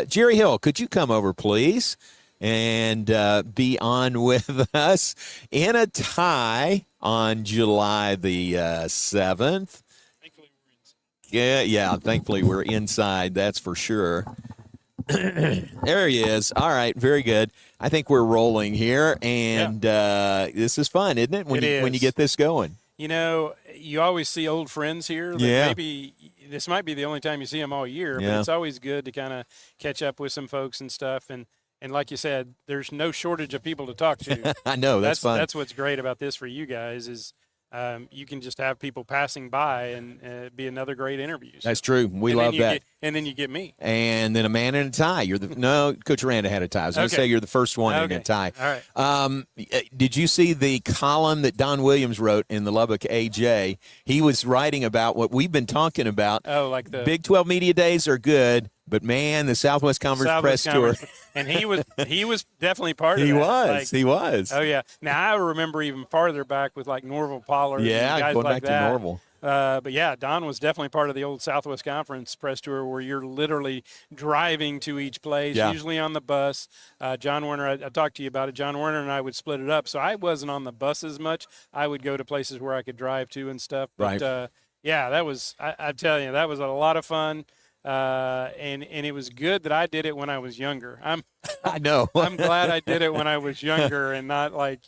Jerry Hill, could you come over, please, and be on with us in a tie on July the 7th? Yeah, thankfully we're inside, that's for sure. There he is. All right, very good. I think we're rolling here, and this is fun, isn't it? When you get this going. You know, you always see old friends here. Yeah. Maybe this might be the only time you see them all year, but it's always good to kind of catch up with some folks and stuff. And like you said, there's no shortage of people to talk to. I know, that's fun. That's what's great about this for you guys is you can just have people passing by and be another great interview. So. That's true. We love that. And then you get me. And then a man in a tie. No, Coach Aranda had a tie. I was going to say you're the first one in a tie. All right. Did you see the column that Don Williams wrote in the Lubbock AJ? He was writing about what we've been talking about. Oh, like the Big 12 media days are good, but man, the Southwest Conference Press Tour. And he was definitely part of that. He was. Oh yeah. Now I remember even farther back with like Norval Pollard. Yeah, and guys going like back that. to Norval. But yeah, Don was definitely part of the old Southwest Conference Press Tour where you're literally driving to each place, usually on the bus. John Werner, I talked to you about it. John Werner and I would split it up. So I wasn't on the bus as much. I would go to places where I could drive to and stuff. But that was, I'm telling you, that was a lot of fun. And it was good that I did it when I was younger. I know. I'm glad I did it when I was younger and not like,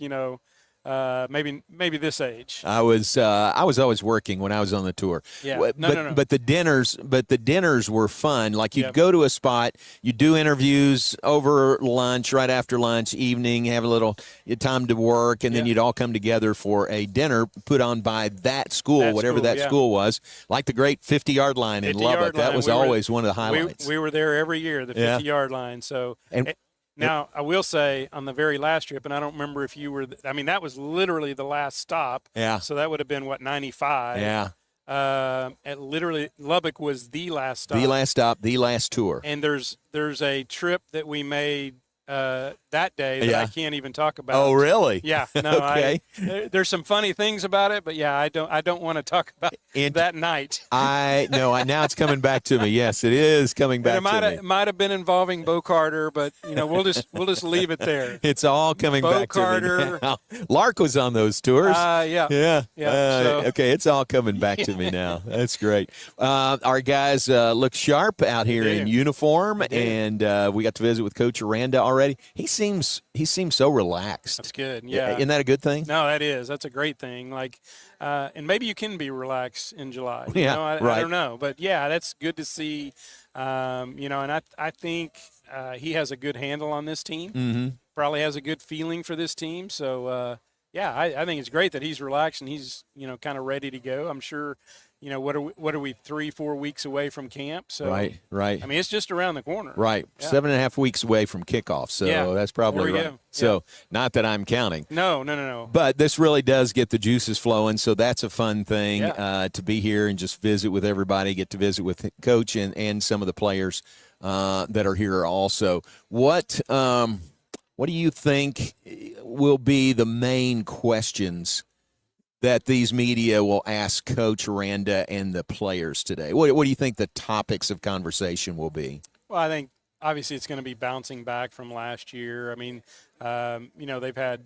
maybe this age. I was always working when I was on the tour. Yeah. No. But the dinners were fun. Like you'd go to a spot, you do interviews over lunch, right after lunch, evening, have a little time to work, and then you'd all come together for a dinner put on by that school, whatever that school was. Like the great 50-yard line in Lubbock. That was always one of the highlights. We were there every year, the 50-yard line. So. Now, I will say on the very last trip, and I don't remember if you were – that was literally the last stop. Yeah. So that would have been, 95? Yeah. Literally, Lubbock was the last stop. The last stop, the last tour. And there's a trip that we made that day that I can't even talk about. Oh, really? Yeah. No, okay. There's some funny things about it, but I don't want to talk about that night. Now it's coming back to me. Yes, it is coming back to me. It might have been involving Bo Carter, but we'll just leave it there. It's all coming back Carter. to me now. Lark was on those tours. Yeah. Okay, it's all coming back to me now. That's great. Our guys look sharp out here in uniform, and we got to visit with Coach Aranda already. He seems so relaxed. That's good. Yeah. Isn't that a good thing? No, that is. That's a great thing. Like, and maybe you can be relaxed in July. Yeah. I don't know, but that's good to see. And I think he has a good handle on this team. Mm-hmm. Probably has a good feeling for this team. So, I think it's great that he's relaxed and he's kind of ready to go. I'm sure. What are we 3-4 weeks away from camp? So right. I mean, it's just around the corner. Right, 7.5 weeks away from kickoff. So that's probably right. Go. So not that I'm counting. No. But this really does get the juices flowing. So that's a fun thing to be here and just visit with everybody. Get to visit with Coach and some of the players that are here also. What do you think will be the main questions that these media will ask Coach Aranda and the players today? What do you think the topics of conversation will be? Well, I think obviously it's going to be bouncing back from last year. I mean, they've had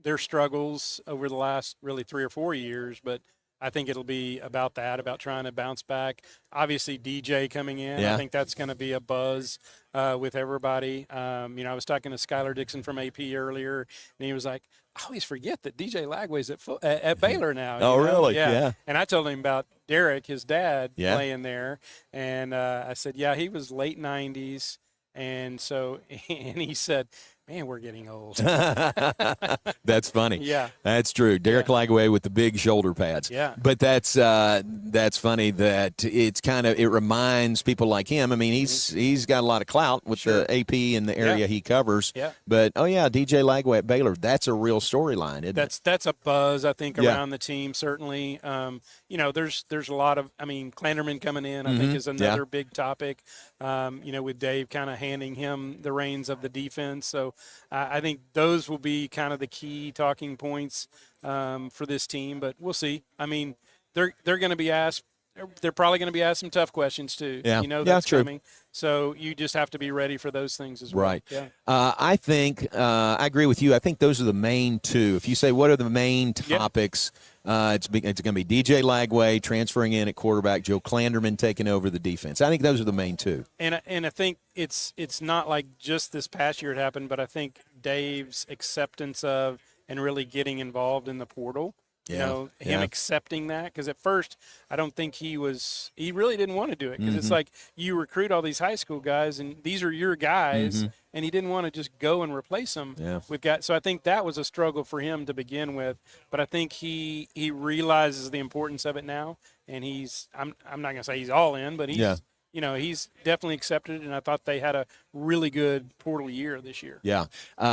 their struggles over the last really 3 or 4 years, but I think it'll be about that, about trying to bounce back. Obviously, DJ coming in, I think that's going to be a buzz with everybody. I was talking to Skylar Dixon from AP earlier, and he was like, I always forget that DJ Lagway's at Baylor now. Oh, really? Yeah. And I told him about Derek, his dad, playing there. And I said, he was late 90s. And so, and he said, man, we're getting old. That's funny. Yeah. That's true. Derek Lagway with the big shoulder pads. Yeah. But that's funny that it reminds people like him. I mean, he's got a lot of clout with the AP and the area he covers. Yeah. But, DJ Lagway at Baylor, that's a real storyline, isn't it? That's a buzz, I think, around the team, certainly. There's a lot of, Klanderman coming in, I think, is another big topic, with Dave kind of handing him the reins of the defense. So I think those will be kind of the key talking points for this team, but we'll see. I mean, they're going to be asked they're probably going to be asked some tough questions too. Yeah. You know that's true. coming. So you just have to be ready for those things as well. Right. Yeah. I think I agree with you. I think those are the main two. If you say what are the main topics, it's going to be DJ Lagway transferring in at quarterback, Joe Clanderman taking over the defense. I think those are the main two. And I think it's not like just this past year it happened, but I think Dave's acceptance of and really getting involved in the portal. You know, him accepting that, because at first I don't think he really didn't want to do it, because it's like you recruit all these high school guys and these are your guys, and he didn't want to just go and replace them with guys. So I think that was a struggle for him to begin with, but I think he realizes the importance of it now, and I'm not going to say he's all in, but he's you know, he's definitely accepted it, and I thought they had a really good portal year this year. Yeah.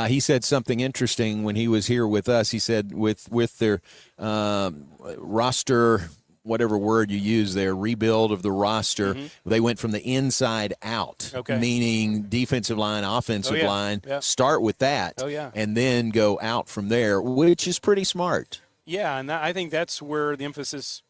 He said something interesting when he was here with us. He said with their roster, whatever word you use there, rebuild of the roster, they went from the inside out, meaning defensive line, offensive line, start with that, and then go out from there, which is pretty smart. Yeah, and I think that's where the emphasis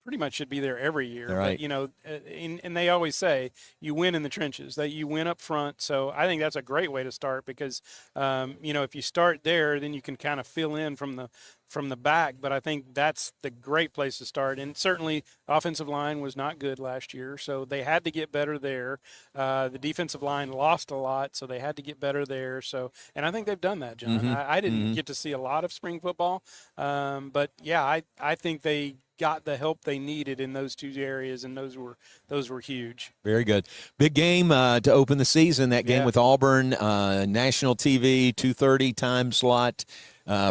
pretty much should be there every year. Right. But, you know, and they always say you win in the trenches, that you win up front. So I think that's a great way to start, because, you know, if you start there, then you can kind of fill in from the back. But I think that's the great place to start. And certainly offensive line was not good last year, so they had to get better there. The defensive line lost a lot, so they had to get better there. So, and I think they've done that, John. I didn't get to see a lot of spring football, but yeah, I think they got the help they needed in those two areas, and those were huge. Very good. Big game to open the season, that game with Auburn, national TV, 2:30 time slot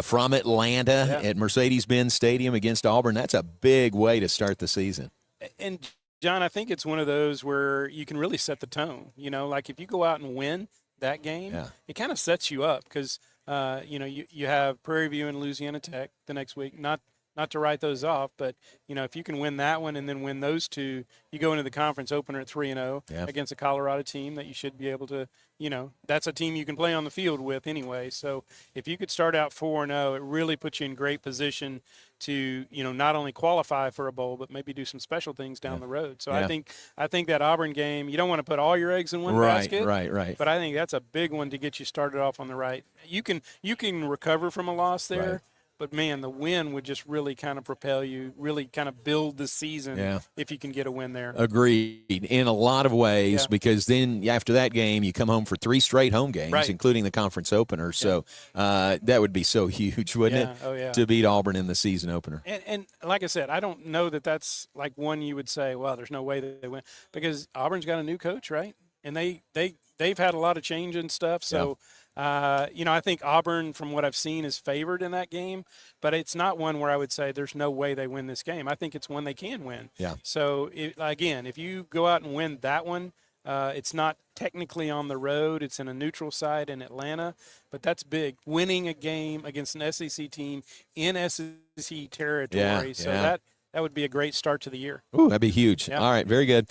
from Atlanta at Mercedes-Benz Stadium against Auburn. That's a big way to start the season. And, John, I think it's one of those where you can really set the tone. You know, like if you go out and win that game, it kind of sets you up, because, you know, you have Prairie View and Louisiana Tech the next week, not to write those off, but, you know, if you can win that one and then win those two, you go into the conference opener at 3-0 against a Colorado team that you should be able to, you know, that's a team you can play on the field with anyway. So if you could start out 4-0, it really puts you in great position to, you know, not only qualify for a bowl, but maybe do some special things down the road. So I think that Auburn game, you don't want to put all your eggs in one basket. Right. But I think that's a big one to get you started off on the right. You can recover from a loss there. Right. But, man, the win would just really kind of propel you, really kind of build the season if you can get a win there. Agreed. In a lot of ways, because then after that game, you come home for 3 straight home games, including the conference opener. So that would be so huge, wouldn't it, to beat Auburn in the season opener? And like I said, I don't know that that's like one you would say, well, there's no way that they win, because Auburn's got a new coach, right? And they've had a lot of change and stuff. So, you know, I think Auburn, from what I've seen, is favored in that game, but it's not one where I would say there's no way they win this game. I think it's one they can win. Yeah. So, again, if you go out and win that one, it's not technically on the road. It's in a neutral site in Atlanta, but that's big. Winning a game against an SEC team in SEC territory. So that would be a great start to the year. Ooh, that'd be huge. All right, very good.